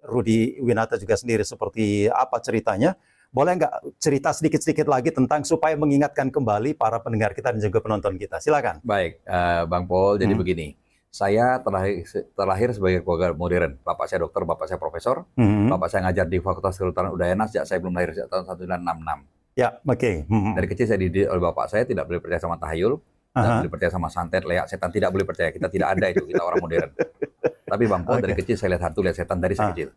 Rudi Winata juga sendiri seperti apa ceritanya. Boleh nggak cerita sedikit-sedikit lagi tentang supaya mengingatkan kembali para pendengar kita dan juga penonton kita. Silakan. Baik, Bang Paul. Jadi begini, saya terlahir sebagai keluarga modern. Bapak saya dokter, bapak saya profesor. Bapak saya ngajar di Fakultas Kedokteran Udayana sejak saya belum lahir, sejak tahun 1966. Ya, oke. Dari kecil saya dididik oleh bapak saya tidak boleh percaya sama tahayul, tidak boleh percaya sama santet, leak, setan, tidak boleh percaya. Kita tidak ada itu, kita orang modern. Tapi Bang Paul, dari kecil saya lihat hantu, lihat setan dari saya kecil.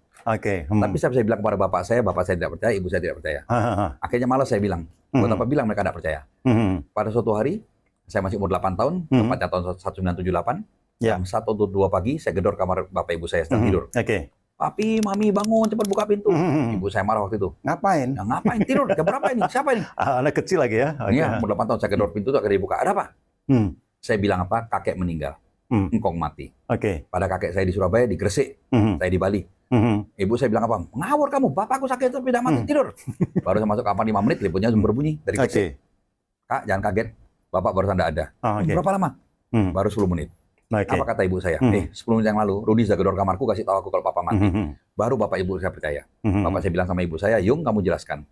Tapi saya bilang kepada bapak saya tidak percaya, ibu saya tidak percaya. Akhirnya malas saya bilang, buat apa bilang mereka tidak percaya. Pada suatu hari, saya masih umur 8 tahun, tepatnya tahun 1978, jam 1 atau 2 pagi, saya gedor kamar bapak ibu saya sedang tidur. Papi, mami bangun, cepat buka pintu. Ibu saya marah waktu itu. Ngapain? Ya, ngapain tidur? Jam berapa ini? Siapa ini? Anak kecil lagi ya? Iya, umur 8 tahun saya gedor pintu, akhirnya dibuka. Ada apa? Saya bilang apa? Kakek meninggal. Engkong mati. Pada kakek saya di Surabaya, di Gresik, saya di Bali. Ibu saya bilang apa? Ngawur kamu, bapakku sakit tapi tidak mati, tidur. Baru saya masuk kamar 5 menit, teleponnya berbunyi dari Gresik. Kak, jangan kaget, bapak barusan tidak ada. Berapa lama? Baru 10 menit. Apa kata ibu saya? 10 menit yang lalu, Rudi sudah gedor kamarku, kasih tahu aku kalau papa mati. Baru bapak ibu saya percaya. Bapak saya bilang sama ibu saya, Yung, kamu jelaskan.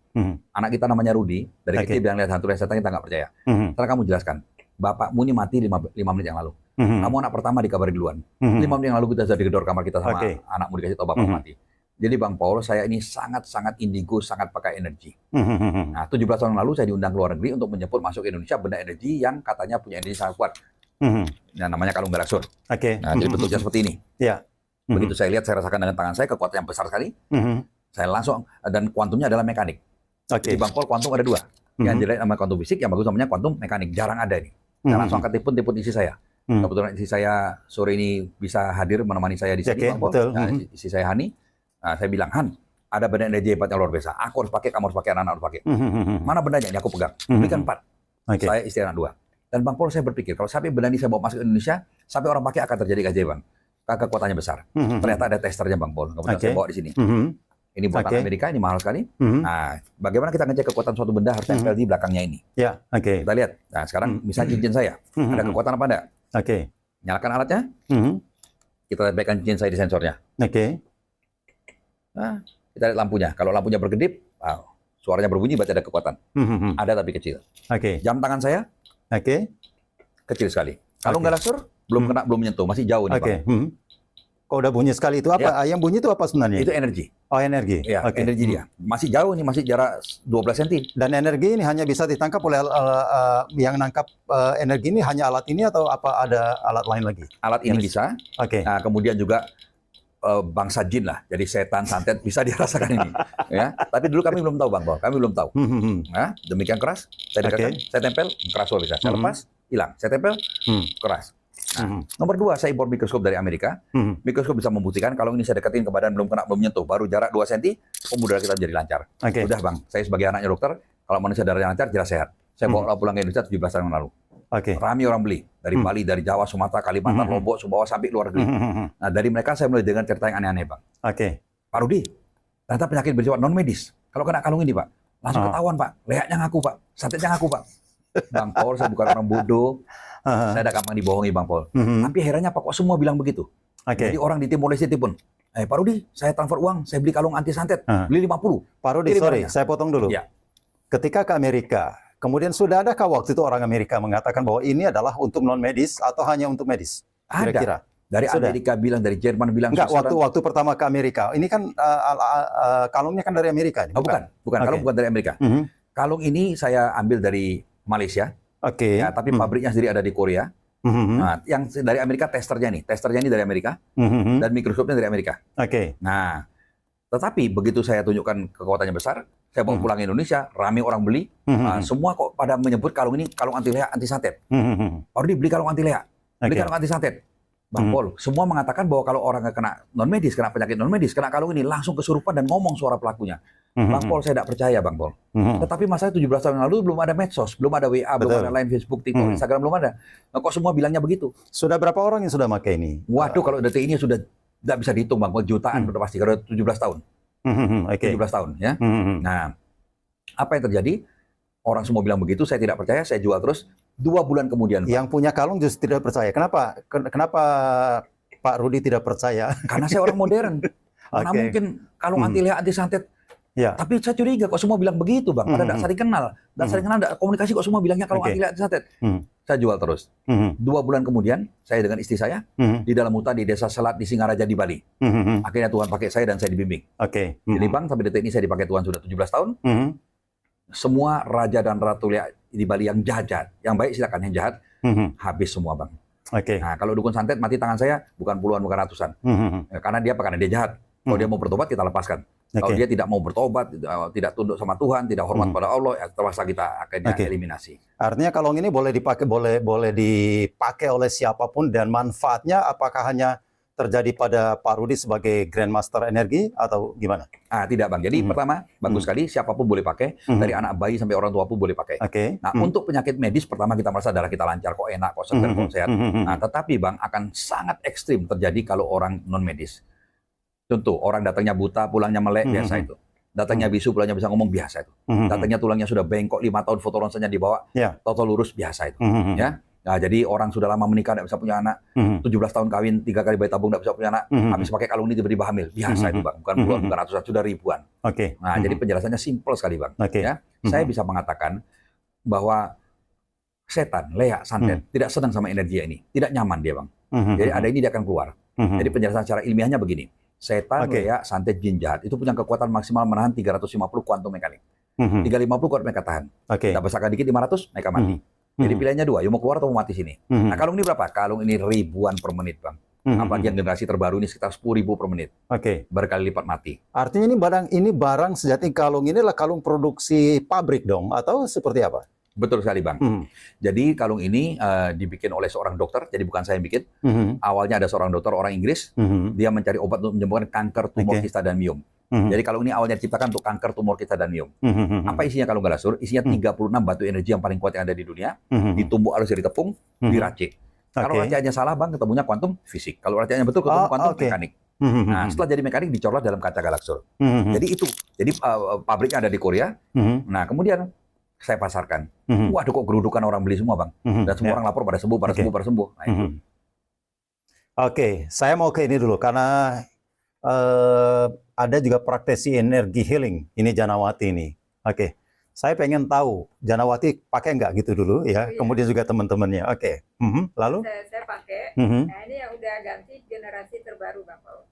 Anak kita namanya Rudi, dari kecil bilang lihat hantu, lihat setan, kita nggak percaya. Setelah kamu jelaskan, bapakmu ini mati 5 menit yang lalu. Kamu anak pertama dikabari duluan. 5 menit yang lalu kita sudah digedor kamar kita sama anakmu, dikasih tahu bapak mati. Jadi Bang Paul, saya ini sangat-sangat indigo, sangat pakai energi. Nah, 17 tahun lalu saya diundang ke luar negeri untuk menjemput masuk ke Indonesia benda energi yang katanya punya energi sangat kuat. Nah, namanya kalung galaksur. Nah, jadi bentuknya seperti ini. Begitu saya lihat, saya rasakan dengan tangan saya kekuatan yang besar sekali. Saya langsung, dan kuantumnya adalah mekanik. Jadi Bang Paul, kuantum ada 2. Yang jelek nama kuantum fisik, yang bagus namanya kuantum mekanik. Jarang ada ini. Saya langsung angkat telepon isi saya. Kebetulan isi saya sore ini bisa hadir menemani saya di sini, Bang Paul. Nah, isi saya Hani. Nah, saya bilang, Han, ada benda energi hebat yang luar biasa. Aku harus pakai, kamu harus pakai, anak-anak harus pakai. Mana bendanya? Ini aku pegang. Berikan 4. Saya istri anak 2. Dan Bang Paul, saya berpikir, kalau sampai benda ini saya bawa masuk ke Indonesia, sampai orang pakai akan terjadi keajaiban. Kekuatannya besar. Ternyata ada testernya Bang Paul. Kemudian saya bawa di sini. Ini buatan Amerika, ini mahal sekali. Nah, bagaimana kita ngecek kekuatan suatu benda harus tempel di belakangnya ini. Kita lihat. Nah, sekarang misalnya cincin saya. Ada kekuatan apa enggak? Nyalakan alatnya. Kita lihat cincin saya di sensornya. Nah, kita lihat lampunya. Kalau lampunya berkedip, suaranya berbunyi, berarti ada kekuatan. Ada tapi kecil. Jam tangan saya, kecil sekali. Kalau galaksur, belum kena, belum menyentuh, masih jauh nih, Pak. Kok udah bunyi sekali itu apa? Yang bunyi itu apa sebenarnya? Itu energi. Oh, energi. Ya, energi dia. Masih jauh nih, masih jarak 12 cm. Dan energi ini hanya bisa ditangkap oleh yang nangkap energi ini hanya alat ini atau apa ada alat lain lagi? Alat ini bisa. Nah, kemudian juga bangsa jin lah, jadi setan, santet bisa dirasakan ini. Ya, tapi dulu kami belum tahu, Bang Paul. Kami belum tahu. Nah, demikian keras. Saya dekatkan, saya tempel, keras luar biasa. Saya lepas, hilang. Saya tempel, keras. Nah, nomor 2, saya impor mikroskop dari Amerika. Mikroskop bisa membuktikan kalau ini saya dekatin ke badan belum kena, belum menyentuh, baru jarak 2 cm, pembuluh darah kita menjadi lancar. Udah Bang, saya sebagai anaknya dokter, kalau manusia darahnya lancar, jelas sehat. Saya bawa pulang ke Indonesia 17 tahun yang lalu. Ramai orang beli dari Bali, dari Jawa, Sumatera, Kalimantan, Lombok, Sumbawa sampai luar negeri. Nah, dari mereka saya mulai dengar cerita yang aneh-aneh, Bang. Pak Rudi, ternyata penyakit bersifat non medis. Kalau kena kalung ini, Pak, langsung ketahuan, Pak. Leaknya ngaku, Pak. Santetnya ngaku, Pak. Bang Paul, saya bukan orang bodoh. Saya ada gampang dibohongi, Bang Paul. Tapi herannya Pak, kok semua bilang begitu. Jadi orang di Timor Leste pun, Pak Rudi, saya transfer uang, saya beli kalung anti santet, beli 50. Pak Rudi, sorry, saya potong dulu. Ketika ke Amerika, kemudian sudah adakah waktu itu orang Amerika mengatakan bahwa ini adalah untuk non medis atau hanya untuk medis? Kira-kira. Dari Amerika bilang, dari Jerman bilang. Enggak, waktu pertama ke Amerika. Ini kan kalungnya kan dari Amerika. Bukan. Kalung bukan dari Amerika. Kalung ini saya ambil dari Malaysia. Ya, tapi pabriknya sendiri ada di Korea. Nah, yang dari Amerika testernya ini dari Amerika. Dan mikroskopnya dari Amerika. Nah, tetapi begitu saya tunjukkan kekuatannya besar, saya bawa pulang ke Indonesia, ramai orang beli, semua kok pada menyebut kalung ini kalung anti leak, anti santet. Pak Rudi, beli kalung anti leak, beli kalung anti santet. Bang Paul, semua mengatakan bahwa kalau orang kena non medis, kena penyakit non medis, kena kalung ini langsung kesurupan dan ngomong suara pelakunya. Bang Paul, saya tidak percaya, Bang Paul. Tetapi masa 17 tahun lalu belum ada medsos, belum ada WA, belum ada lain Facebook, TikTok, Instagram, belum ada. Nah, kok semua bilangnya begitu? Sudah berapa orang yang sudah pakai ini? Waduh, kalau detik ini sudah tidak bisa dihitung, Bang Paul, jutaan sudah pasti, kalau 17 tahun. 17 tahun, ya. Nah, apa yang terjadi? Orang semua bilang begitu, saya tidak percaya, saya jual terus. 2 bulan kemudian, Pak. Yang punya kalung justru tidak percaya. Kenapa Pak Rudi tidak percaya? Karena saya orang modern. Mana mungkin kalung anti leak, anti santet. Ya. Tapi saya curiga kok semua bilang begitu, Bang. Ada nggak saling kenal. Dan saling kenal, ada komunikasi kok semua bilangnya kalung anti leak, anti santet. Saya jual terus. 2 bulan kemudian, saya dengan istri saya di dalam hutan di Desa Selat di Singaraja di Bali. Akhirnya Tuhan pakai saya dan saya dibimbing. Jadi Bang, sampai detik ini saya dipakai Tuhan sudah 17 tahun. Semua raja dan ratu leak di Bali yang jahat, yang baik silakan, yang jahat habis semua, Bang. Nah, kalau dukun santet mati tangan saya bukan puluhan, bukan ratusan. Karena dia jahat. Kalau dia mau bertobat, kita lepaskan. Kalau dia tidak mau bertobat, tidak tunduk sama Tuhan, tidak hormat pada Allah, ya terpaksa kita akan eliminasi. Artinya kalung ini boleh dipakai, boleh dipakai oleh siapapun, dan manfaatnya apakah hanya terjadi pada Pak Rudi sebagai Grandmaster Energi atau gimana? Tidak, Bang. Jadi pertama, bagus sekali, siapapun boleh pakai, dari anak bayi sampai orang tua pun boleh pakai. Nah, untuk penyakit medis, pertama kita merasa darah kita lancar, kok enak, kok segar, kok sehat. Nah, tetapi Bang, akan sangat ekstrim terjadi kalau orang non-medis. Contoh, orang datangnya buta, pulangnya melek, biasa itu. Datangnya bisu, pulangnya bisa ngomong, biasa itu. Datangnya tulangnya sudah bengkok, 5 tahun foto ronsennya di bawah, total lurus, biasa itu. Ya. Nah, jadi orang sudah lama menikah, tidak bisa punya anak, 17 tahun kawin, 3 kali bayi tabung, tidak bisa punya anak, habis pakai kalung ini tiba-tiba hamil. Biasa itu, Bang. Bukan puluhan, bukan ratusan, sudah ribuan. Nah, jadi penjelasannya simpel sekali, Bang. Ya. Saya bisa mengatakan bahwa setan, leak, santet, tidak senang sama energi ini. Tidak nyaman dia, Bang. Jadi ada ini dia akan keluar. Jadi penjelasan secara ilmiahnya begini. Setan, leak, santet, jin jahat itu punya kekuatan maksimal menahan 350 kuantum mekanik. 350 kuat mereka tahan. Kita besarkan dikit 500, mereka mati. Jadi pilihannya 2, ya mau keluar atau mau mati sini. Nah, kalung ini berapa? Kalung ini ribuan per menit, Bang. Apalagi yang generasi terbaru ini sekitar 10.000 per menit. Berkali lipat mati. Artinya ini barang sejati, kalung ini adalah kalung produksi pabrik dong, atau seperti apa? Betul sekali, Bang. Jadi kalung ini dibikin oleh seorang dokter, jadi bukan saya yang bikin. Awalnya ada seorang dokter orang Inggris, dia mencari obat untuk menyembuhkan kanker, tumor kista dan miom. Jadi kalung ini awalnya diciptakan untuk kanker, tumor kista dan miom. Apa isinya kalung Galasur? Isinya 36 batu energi yang paling kuat yang ada di dunia, ditumbuk halus dari tepung, diracik. Kalau raciannya salah, Bang, ketemunya kuantum fisik. Kalau raciannya betul, ketemu kuantum mekanik. Nah, setelah jadi mekanik dicorlah dalam kaca Galaxur. Jadi itu. Jadi pabriknya ada di Korea. Nah, kemudian saya pasarkan. Waduh, kok gerudukan orang beli semua, Bang. Dan semua orang lapor pada sembuh, pada sembuh, pada sembuh. Nah, itu. Saya mau ke ini dulu karena ada juga praktisi energi healing. Ini Janawati ini. Saya pengen tahu Janawati pakai nggak gitu dulu ya. Kemudian juga teman-temannya. Lalu? Saya pakai. Nah, ini yang udah ganti generasi terbaru, Bang Paul.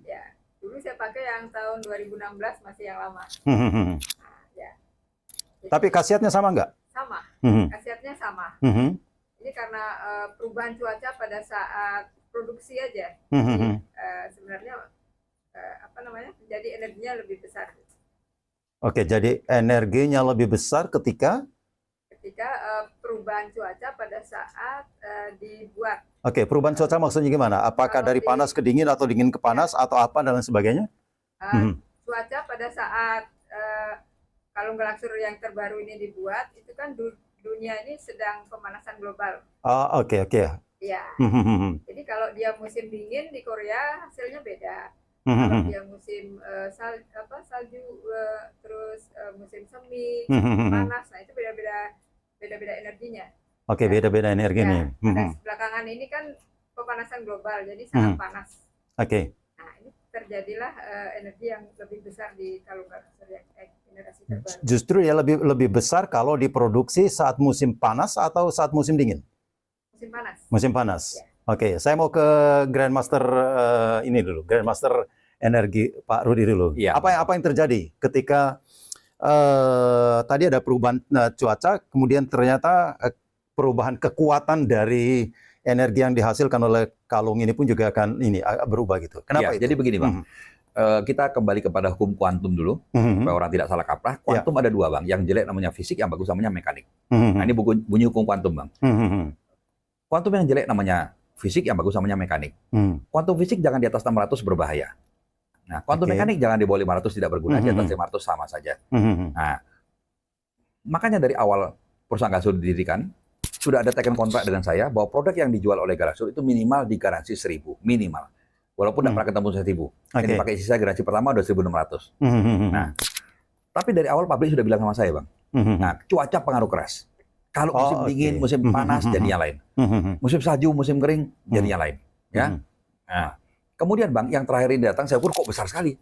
Ya, dulu saya pakai yang tahun 2016 masih yang lama. Tapi khasiatnya sama nggak? Sama, khasiatnya sama. Ini karena perubahan cuaca pada saat produksi aja. Sebenarnya jadi energinya lebih besar. Jadi energinya lebih besar ketika perubahan cuaca pada saat dibuat. Perubahan cuaca maksudnya gimana? Apakah dari panas ke dingin atau dingin ke panas atau apa dan lain sebagainya? Cuaca pada saat kalung Galaxur yang terbaru ini dibuat, itu kan dunia ini sedang pemanasan global. Ya. Jadi kalau dia musim dingin di Korea hasilnya beda. Kalau dia musim salju, terus musim semi, panas, nah itu beda-beda energinya. Beda-beda energinya. Belakangan ini kan pemanasan global, jadi sangat panas. Nah, ini terjadilah energi yang lebih besar di kalung Galaxur yang generasi terbaru. Justru ya lebih besar kalau diproduksi saat musim panas atau saat musim dingin? Musim panas. Musim panas. Ya. Saya mau ke Grandmaster ini dulu, Grandmaster Energi Pak Rudi dulu. Apa yang terjadi ketika tadi ada perubahan cuaca, kemudian ternyata perubahan kekuatan dari energi yang dihasilkan oleh kalung ini pun juga akan berubah gitu. Kenapa itu? Jadi begini, Bang. Kita kembali kepada hukum kuantum dulu, supaya orang tidak salah kaprah. Kuantum ada 2, Bang. Yang jelek namanya fisik, yang bagus namanya mekanik. Nah, ini bunyi hukum kuantum, Bang. Kuantum yang jelek namanya fisik, yang bagus namanya mekanik. Kuantum fisik jangan di atas 600 berbahaya. Nah, kuantum mekanik jangan di bawah 500 tidak berguna, di atas 500 sama saja. Nah, makanya dari awal perusahaan Galaxur didirikan, sudah ada teken kontrak dengan saya bahwa produk yang dijual oleh Galaxur itu minimal digaransi 1.000, minimal. Walaupun tidak pernah ketemu 1.000. Yang dipakai sisa garansi pertama udah 1.600. Nah, tapi dari awal pabrik sudah bilang sama saya, Bang. Nah, cuaca pengaruh keras. Kalau musim dingin, musim panas, jadinya lain. Musim salju, musim kering, jadinya lain. Ya. Nah, Kemudian Bang, yang terakhir ini datang, saya ukur kok besar sekali.